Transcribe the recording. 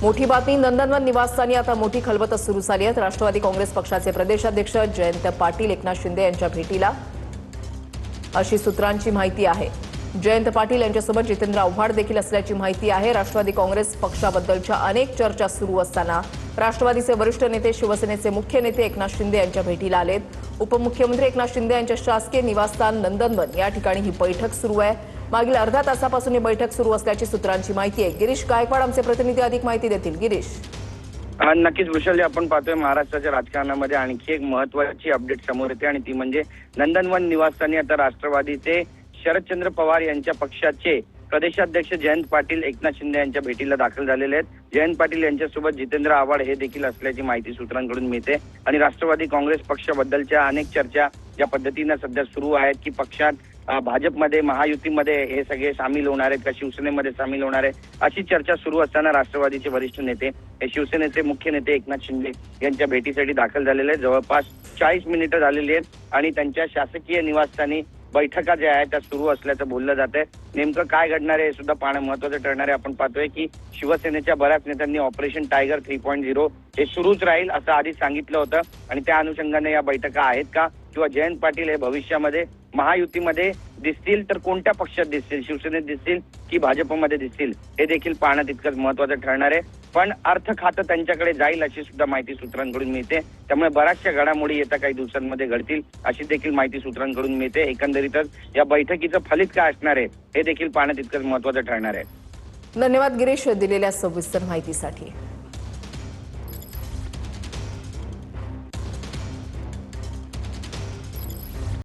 मोठी बातमी नंदनवन निवासस्थानी आता मोठी खलबत सुरू झाली आहे। राष्ट्रवादी काँग्रेस पक्षाचे प्रदेशाध्यक्ष जयंत पाटील एकनाथ शिंदे यांच्या भेटीला अशी सूत्रांची माहिती आहे। जयंत पाटील यांच्यासोबत जितेंद्र आव्हाड देखील असल्याची माहिती आहे। राष्ट्रवादी काँग्रेस पक्षाबद्दलच्या अनेक चर्चा सुरू असताना राष्ट्रवादीचे वरिष्ठ नेते शिवसेनेचे मुख्य नेते एकनाथ शिंदे यांच्या भेटीला आलेत। उपमुख्यमंत्री एकनाथ शिंदे यांच्या शासकीय निवासस्थान नंदनवन या ठिकाणी ही बैठक सुरू आहे। मागील अर्धा तासापासून ही बैठक सुरू असल्याची सूत्रांची माहिती आहे। गिरीश गायकवाड आमचे प्रतिनिधी अधिक माहिती देतील। गिरीश, नक्कीच वृषाली, आपण पाहतोय महाराष्ट्राच्या राजकारणामध्ये आणखी एक महत्त्वाची अपडेट समोर येते आणि ती म्हणजे नंदनवन निवासस्थानी आता राष्ट्रवादीचे शरदचंद्र पवार यांच्या पक्षाचे प्रदेशाध्यक्ष जयंत पाटील एकनाथ शिंदे यांच्या भेटीला दाखल झालेले आहेत। जयंत पाटील यांच्यासोबत जितेंद्र आव्हाड हे देखील असल्याची माहिती सूत्रांकडून मिळते आणि राष्ट्रवादी काँग्रेस पक्षाबद्दलच्या अनेक चर्चा ज्या पद्धतीने सध्या सुरू आहेत की पक्षात भाजपमध्ये महायुतीमध्ये हे सगळे सामील होणार आहेत का शिवसेनेमध्ये सामील होणार आहे अशी चर्चा सुरू असताना राष्ट्रवादीचे वरिष्ठ नेते हे शिवसेनेचे मुख्य नेते एकनाथ शिंदे यांच्या भेटीसाठी दाखल झालेले आहेत। जवळपास 40 मिनिटं झालेली आहेत आणि त्यांच्या शासकीय निवासस्थानी बैठका ज्या आहेत त्या सुरू असल्याचं बोललं जात आहे। नेमकं काय घडणार आहे हे सुद्धा पाहणं महत्त्वाचं ठरणार आहे। आपण पाहतोय की शिवसेनेच्या बऱ्याच नेत्यांनी ऑपरेशन टायगर 3.0 हे सुरूच राहील असं आधी सांगितलं होतं आणि त्या अनुषंगाने या बैठका आहेत का किंवा जयंत पाटील हे भविष्यामध्ये महायुतीमध्ये दिसतील तर कोणत्या पक्षात दिसतील, शिवसेनेत दिसतील की भाजपमध्ये दिसतील हे देखील पाहणं तितकंच महत्त्वाचं ठरणार आहे। पण अर्थ खातं त्यांच्याकडे जाईल अशी सुद्धा माहिती सूत्रांकडून मिळते। त्यामुळे बऱ्याचशा घडामोडी येत्या काही दिवसांमध्ये घडतील अशी देखील माहिती सूत्रांकडून मिळते। एकंदरीतच या बैठकीचं फलित काय असणार आहे हे देखील पाहणं तितकंच महत्त्वाचं ठरणार आहे। धन्यवाद गिरीश दिलेल्या सविस्तर माहितीसाठी।